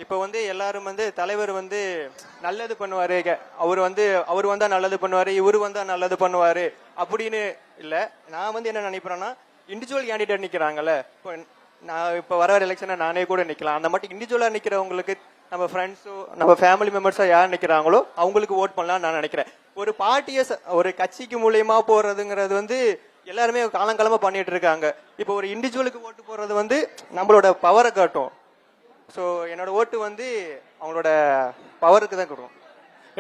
இப்போ வந்து எல்லாரும் வந்து தலைவர் வந்து நல்லது பண்ணுவாரு, அவர் வந்தா நல்லது பண்ணுவாரு, இவரு வந்தா நல்லது பண்ணுவாரு அப்படின்னு இல்ல. நான் வந்து என்ன நினைக்கிறேன்னா, இண்டிவிஜுவல் கேண்டிடேட் நிக்கிறாங்கல்ல, இப்போ நான் இப்போ வர எலெக்ஷனை நானே கூட நிக்கலாம். அந்த மட்டும் இண்டிவிஜுவலா நிக்கிறவங்களுக்கு நம்ம ஃப்ரெண்ட்ஸோ நம்ம ஃபேமிலி மெம்பர்ஸோ யார் நிக்கிறாங்களோ அவங்களுக்கு ஓட் பண்ணலாம்னு நான் நினைக்கிறேன். ஒரு பார்ட்டியை ஒரு கட்சிக்கு மூலியமா போறதுங்கிறது வந்து எல்லாருமே காலங்காலமா பண்ணிட்டு இருக்காங்க. இப்போ ஒரு இண்டிவிஜுவலுக்கு ஓட்டு போடுறது வந்து நம்மளோட பவரை காட்டும். ஸோ என்னோட ஓட்டு வந்து அவங்களோட பவருக்கு தான் கொடுக்கும்.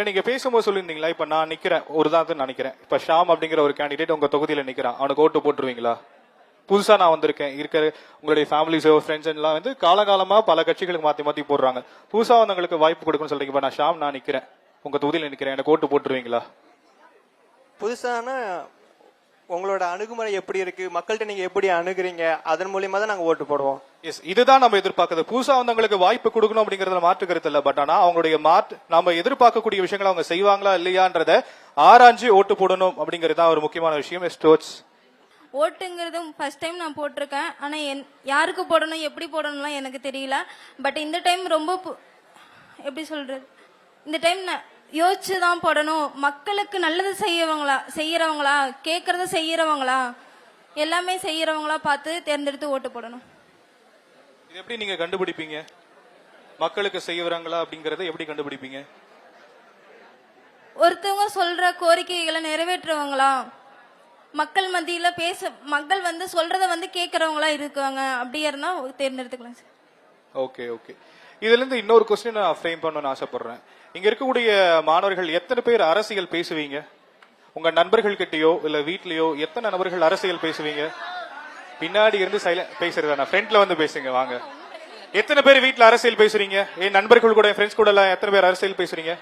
நீங்க பேசும்போது சொல்லியிருந்தீங்களா, இப்ப நான் நிக்கிறேன் ஒரு தான் நினைக்கிறேன், இப்ப ஷாம் அப்படிங்கிற ஒரு கேண்டிடேட் உங்க தொகுதியில நிக்கிறான், அவனுக்கு ஓட்டு போட்டுருவீங்களா? புதுசா நான் வந்திருக்கேன், இருக்கிற உங்களுடைய ஃபேமிலிஸோ ஃப்ரெண்ட்ஸ் எல்லாம் வந்து காலகாலமா பல கட்சிகளுக்கு மாத்தி மாத்தி போடுறாங்க, புதுசா வந்தவங்களுக்கு வாய்ப்பு கொடுக்கணும்னு சொல்றீங்க. இப்ப நான் ஷாம், நான் நிக்கிறேன், உங்க தொகுதியில நிக்கிறேன், எனக்கு ஓட்டு போட்டுருவீங்களா? புதுசானா உங்களோட அணுகுமுறை எப்படி இருக்கு, மக்கள்கிட்ட நீங்க எப்படி அணுகுறீங்க, அதன் மூலியமா தான் நாங்க ஓட்டு போடுவோம். எஸ், இதுதான் நம்ம எதிர்பார்க்கறது. புதுசா வந்தவங்களுக்கு வாய்ப்பு கொடுக்கணும் அப்படிங்கறதுல மாற்று கருத்து இல்ல. பட் ஆனா அவங்களுடைய நாம எதிர்பார்க்கக்கூடிய விஷயங்களை அவங்க செய்வாங்களா இல்லையான்றத ஆராய்ச்சி ஓட்டு போடணும் அப்படிங்கிறது தான் ஒரு முக்கியமான விஷயம். ஓட்டுங்கிறதும் ஃபர்ஸ்ட் டைம் நான் போட்டிருக்கேன். ஆனால் யாருக்கு போடணும் எப்படி போடணும்லாம் எனக்கு தெரியல. பட் இந்த டைம் ரொம்ப எப்படி சொல்றது, இந்த டைம் நான் யோசிச்சு தான் போடணும். மக்களுக்கு நல்லது செய்யறவங்களா, கேட்கறத செய்யறவங்களா, எல்லாமே செய்யறவங்களா பார்த்து தேர்ந்தெடுத்து ஓட்டு போடணும். இது எப்படி நீங்க கண்டுபிடிப்பீங்க? மக்களுக்கு செய்யறாங்களா அப்படிங்கறத எப்படி கண்டுபிடிப்பீங்க? ஒருத்தவங்க சொல்ற கோரிக்கைகளை நிறைவேற்றுவாங்களா, மக்கள் மத்தியில மக்கள் வந்து சொல்றத வந்து கேட்கறவங்களா இருக்காங்க, அப்படியே இருந்தா தேர்ந்தெடுத்துக்கலாம் சார். Okay okay. இதுல இருந்து இன்னொரு கொஸ்டின் நான் ஃப்ரேம் பண்ணணும்னு ஆசைப்படுறேன். இங்க இருக்கக்கூடிய மாணவர்கள் எத்தனை பேர் அரசியல் பேசுவீங்க? உங்க நண்பர்கள் கிட்டயோ இல்ல வீட்லயோ எத்தனை நபர்கள் அரசியல் பேசுவீங்க? பின்னாடி இருந்து பேசுறதா, நான் ஃப்ரண்ட்ல வந்து பேசுங்க வாங்க. எத்தனை பேர் வீட்டுல அரசியல் பேசுறீங்க? என் நண்பர்கள் கூட, ஃப்ரெண்ட்ஸ் கூட எல்லாம் எத்தனை பேர் அரசியல் பேசுறீங்க?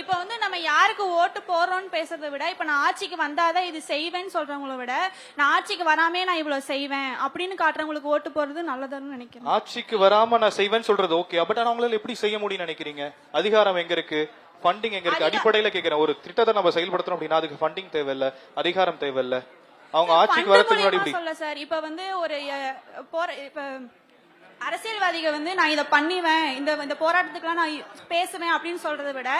இப்ப வந்து நம்ம யாருக்கு ஓட்டு போறோம்னு பேசுறதை விட, இப்ப நான் ஆட்சிக்கு வந்தாதான் இது செய்வேன்னு சொல்றவங்களை விட, நான் ஆட்சிக்கு வராமே நான் இவ்வளவு செய்வேன் அப்படின்னு காட்டுறவங்களுக்கு ஓட்டு போறது நல்லதுன்னு நினைக்கிறேன். ஆட்சிக்கு வராம நான் செய்வேன்னு சொல்றது ஓகே, பட் அவங்களால எப்படி செய்ய முடியும்னு நினைக்கிறீங்க? அதிகாரம் எங்க இருக்கு, ஃபண்டிங் எங்க இருக்கு? அடிப்படையில கேட்கிறேன். ஒரு திட்டத்தை நம்ம செயல்படுத்தணும் அப்படின்னா அதுக்கு ஃபண்டிங் தேவையில்ல, அதிகாரம் தேவையில்ல. அவங்க ஆட்சிக்கு வரதுக்கு முன்னாடி சொல்ல சார், இப்ப வந்து ஒரு இப்ப அரசியல்வாதிகள் வந்து நான் இதை பண்ணுவேன், இந்த போராட்டத்துக்குலாம் நான் பேசுவேன் அப்படின்னு சொல்றதை விட,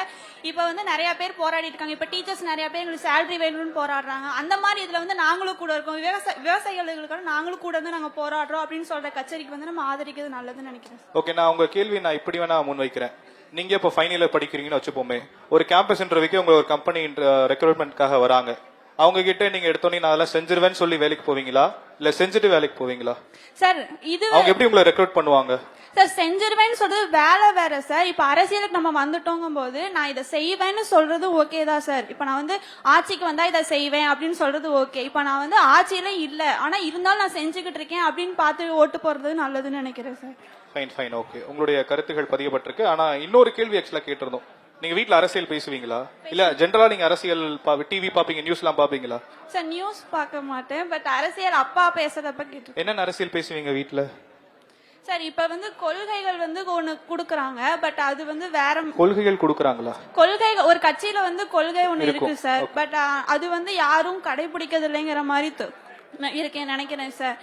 இப்ப வந்து நிறைய பேர் போராடி இருக்காங்க. இப்ப டீச்சர்ஸ் நிறைய பேர் எங்களுக்கு சேலரி வேணும்னு போராடுறாங்க. அந்த மாதிரி இதுல வந்து நாங்களும் கூட இருக்கோம், விவசாயிகளுக்காக நாங்களும் கூட வந்து நாங்க போராடுறோம் அப்படின்னு சொல்ற கச்சேரிக்கு வந்து நம்ம ஆதரிக்கிறது நல்லதுன்னு நினைக்கிறேன். ஓகே, நான் உங்க கேள்வி நான் இப்படி வேணா முன்வைக்கிறேன். நீங்க இப்ப ஃபைனல் இயர் படிக்கிறீங்கன்னு வச்சுப்போமே, ஒரு கேம்பஸ் இன்டர்வியூக்கு உங்க ஒரு கம்பெனி ரெக்ரூட்மெண்ட்காக வராங்க. அவங்க கிட்ட நீங்க எடுத்தோன்னே நான் அதெல்லாம் செஞ்சிருவேன்னு சொல்லி வேலைக்கு போவீங்களா, இல்ல செஞ்சுட்டு வேலைக்கு போவீங்களா? சார் இது அவங்க எப்படி உங்களை ரெக்ரூட் பண்ணுவாங்க? சார் செஞ்சிருவேன்னு சொல்றது வேலை வேற சார். இப்ப அரசியலுக்கு நம்ம வந்துட்டோங்கும் போது நான் இதை செய்வேன்னு சொல்றது ஓகே தான் சார். இப்ப நான் வந்து ஆட்சிக்கு வந்தா இதை செய்வேன் அப்படின்னு சொல்றது ஓகே. இப்ப நான் வந்து ஆட்சியில இல்ல, ஆனா இருந்தாலும் நான் செஞ்சுக்கிட்டு இருக்கேன் அப்படின்னு பார்த்து ஓட்டு போறது நல்லதுன்னு நினைக்கிறேன் சார். Fine fine, okay. உங்களுடைய கருத்துக்கள் பதியப்பட்டிருக்கு. ஆனா இன்னொரு கேள்வி ஆக்சுவலா கேட்டிருந்தோம். நீங்க வீட்ல அரசியல் பேசுவீங்களா, இல்ல ஜெனரலா நீங்க அரசியல் டிவி பாப்பீங்க, நியூஸ் எல்லாம் பாப்பீங்களா? சார் நியூஸ் பார்க்க மாட்டேன், பட் அரசியல் அப்பா பேசுறதப்ப கேட்டு. என்ன அரசியல் பேசுவீங்க வீட்ல? சார் இப்ப வந்து கொள்கைகள் வந்து ஒண்ணு குடுக்கறாங்க, பட் அது வந்து வேற கொள்கைகள் குடுக்கறாங்களா? கொள்கை ஒரு கட்சியில வந்து கொள்கை ஒண்ணு இருக்கு சார், பட் அது வந்து யாரும் கடைபிடிக்கிறது இல்லைங்கிற மாதிரி இருக்கேன் நினைக்கிறேன் சார்.